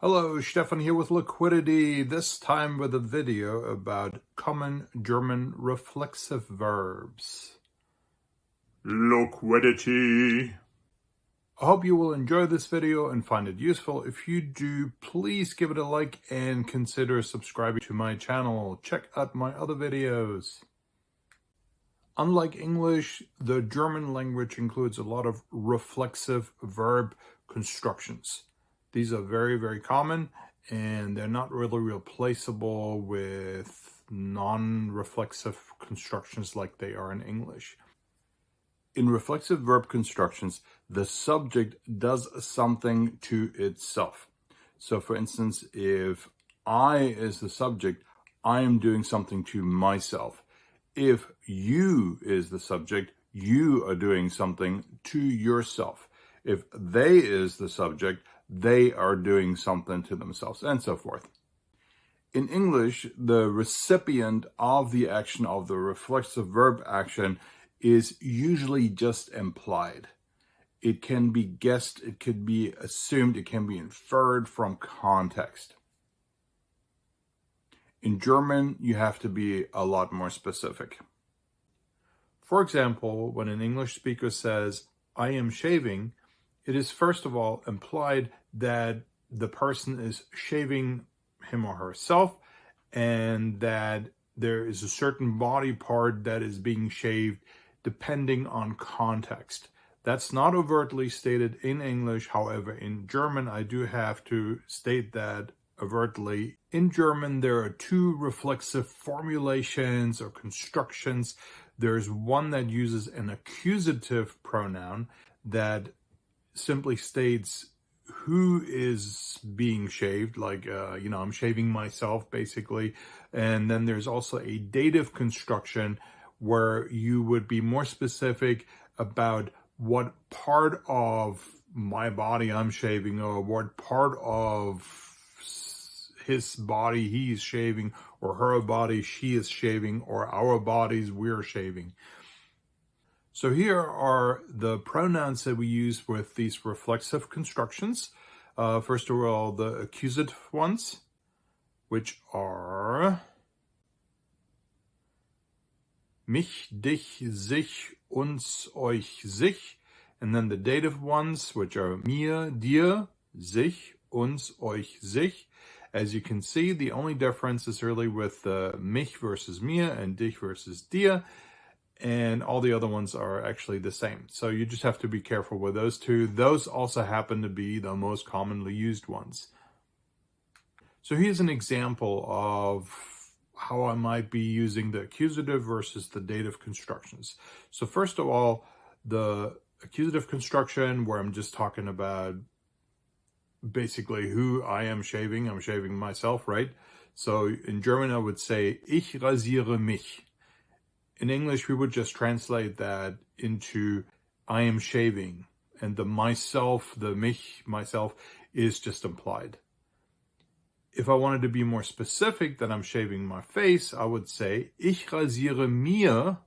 Hello, Stephan here with Liquidity, this time with a video about common German reflexive verbs. Liquidity. I hope you will enjoy this video and find it useful. If you do, please give it a like and consider subscribing to my channel. Check out my other videos. Unlike English, the German language includes a lot of reflexive verb constructions. These are very, very common, and they're not really replaceable with non-reflexive constructions like they are in English. In reflexive verb constructions, the subject does something to itself. So for instance, if I is the subject, I am doing something to myself. If you is the subject, you are doing something to yourself. If they is the subject, they are doing something to themselves, and so forth. In English, the recipient of the action of the reflexive verb action is usually just implied. It can be guessed, it could be assumed, it can be inferred from context. In German, you have to be a lot more specific. For example, when an English speaker says, "I am shaving," it is first of all implied that the person is shaving him or herself and that there is a certain body part that is being shaved depending on context. That's not overtly stated in English. However, in German, I do have to state that overtly. In German, there are two reflexive formulations or constructions. There's one that uses an accusative pronoun that simply states who is being shaved, like, I'm shaving myself, basically. And then there's also a dative construction where you would be more specific about what part of my body I'm shaving, or what part of his body he's shaving, or her body she is shaving, or our bodies we're shaving. So here are the pronouns that we use with these reflexive constructions. First of all, the accusative ones, which are mich, dich, sich, uns, euch, sich. And then the dative ones, which are mir, dir, sich, uns, euch, sich. As you can see, the only difference is really with mich versus mir and dich versus dir. And all the other ones are actually the same. So you just have to be careful with those two. Those also happen to be the most commonly used ones. So here's an example of how I might be using the accusative versus the dative constructions. So first of all, the accusative construction, where I'm just talking about basically who I am shaving. I'm shaving myself, right? So in German, I would say, ich rasiere mich. In English, we would just translate that into I am shaving, and the myself, the mich, myself, is just implied. If I wanted to be more specific that I'm shaving my face, I would say ich rasiere mir,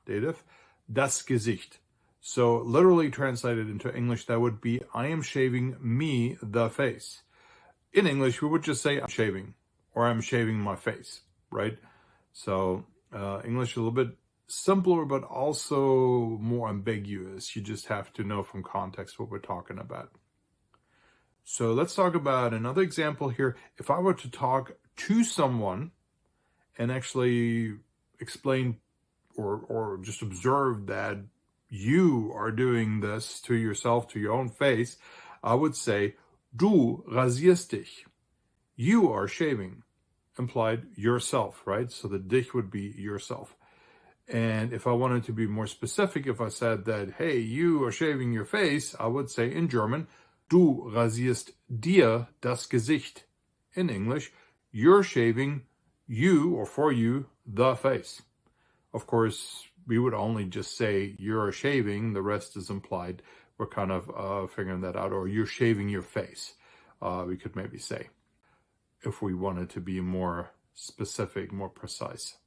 dative, das Gesicht. So literally translated into English, that would be I am shaving me, the face. In English, we would just say I'm shaving, or I'm shaving my face, right? So English a little bit simpler, but also more ambiguous. You just have to know from context what we're talking about. So let's talk about another example here. If I were to talk to someone and actually explain or just observe that you are doing this to yourself, to your own face, I would say, du rasierst dich. You are shaving. Implied yourself, right? So the dich would be yourself. And if I wanted to be more specific, if I said that, hey, you are shaving your face, I would say in German, du rasierst dir das Gesicht. In English, you're shaving you, or for you, the face. Of course, we would only just say you're shaving, the rest is implied. We're kind of figuring that out. Or you're shaving your face, we could maybe say, if we wanted to be more specific, more precise.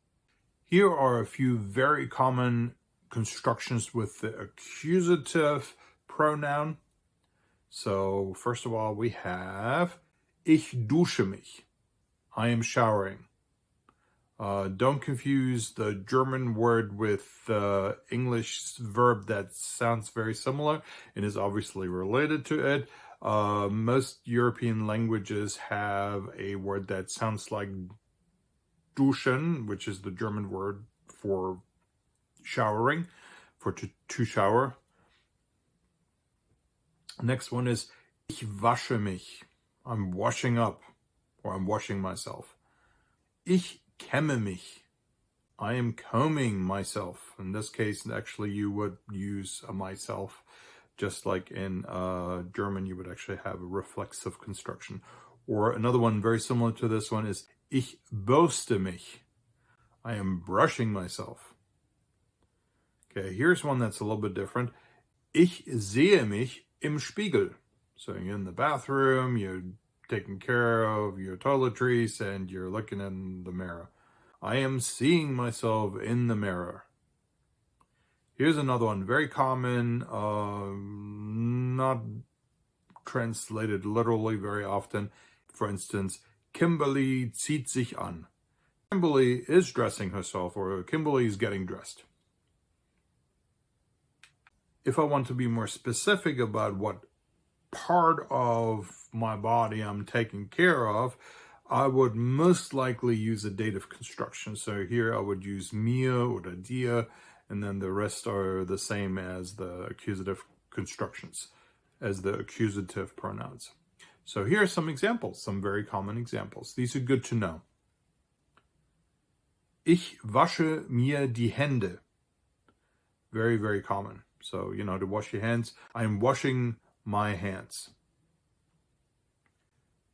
Here are a few very common constructions with the accusative pronoun. So first of all, we have Ich dusche mich. I am showering. Don't confuse the German word with the English verb that sounds very similar and is obviously related to it. Most European languages have a word that sounds like duschen, which is the German word for showering, for to shower. Next one is ich wasche mich. I'm washing up, or I'm washing myself. Ich kämme mich. I am combing myself. In this case, actually, you would use a myself. Just like in German, you would actually have a reflexive construction. Or another one very similar to this one is ich bürste mich. I am brushing myself. Okay, here's one that's a little bit different. Ich sehe mich im Spiegel. So you're in the bathroom, you're taking care of your toiletries, and you're looking in the mirror. I am seeing myself in the mirror. Here's another one, very common, not translated literally very often. For instance, Kimberly zieht sich an. Kimberly is dressing herself, or Kimberly is getting dressed. If I want to be more specific about what part of my body I'm taking care of, I would most likely use a dative construction. So here I would use mir or dir, and then the rest are the same as the accusative constructions, as the accusative pronouns. So here are some examples, some very common examples. These are good to know. Ich wasche mir die Hände. Very, very common. So, to wash your hands. I'm washing my hands.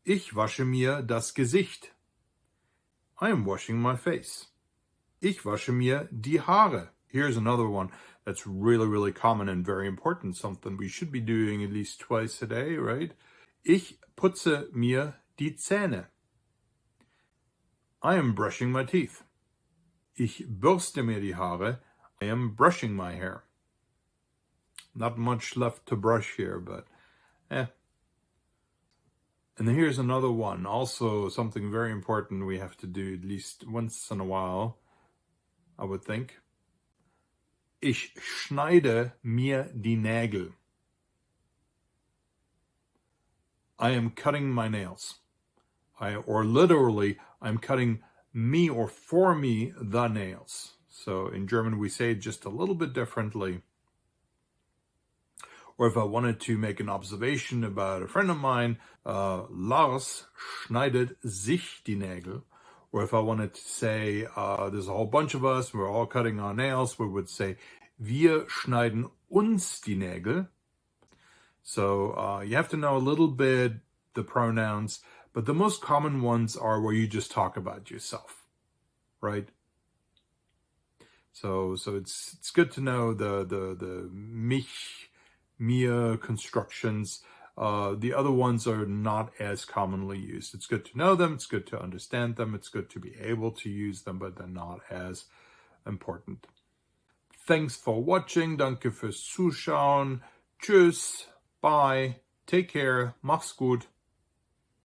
Ich wasche mir das Gesicht. I am washing my face. Ich wasche mir die Haare. Here's another one that's really, really common and very important, something we should be doing at least twice a day, right? Ich putze mir die Zähne. I am brushing my teeth. Ich bürste mir die Haare. I am brushing my hair. Not much left to brush here, but And here's another one, also something very important we have to do at least once in a while, I would think. Ich schneide mir die Nägel. I am cutting my nails. Or literally, I'm cutting me or for me the nails. So in German, we say it just a little bit differently. Or if I wanted to make an observation about a friend of mine, Lars schneidet sich die Nägel. Or if I wanted to say, there's a whole bunch of us, we're all cutting our nails, we would say, wir schneiden uns die Nägel. So you have to know a little bit the pronouns, but the most common ones are where you just talk about yourself, right? So it's good to know the mich, mir constructions. The other ones are not as commonly used. It's good to know them, it's good to understand them, it's good to be able to use them, but they're not as important. Thanks for watching. Danke fürs Zuschauen. Tschüss. Bye. Take care. Mach's gut.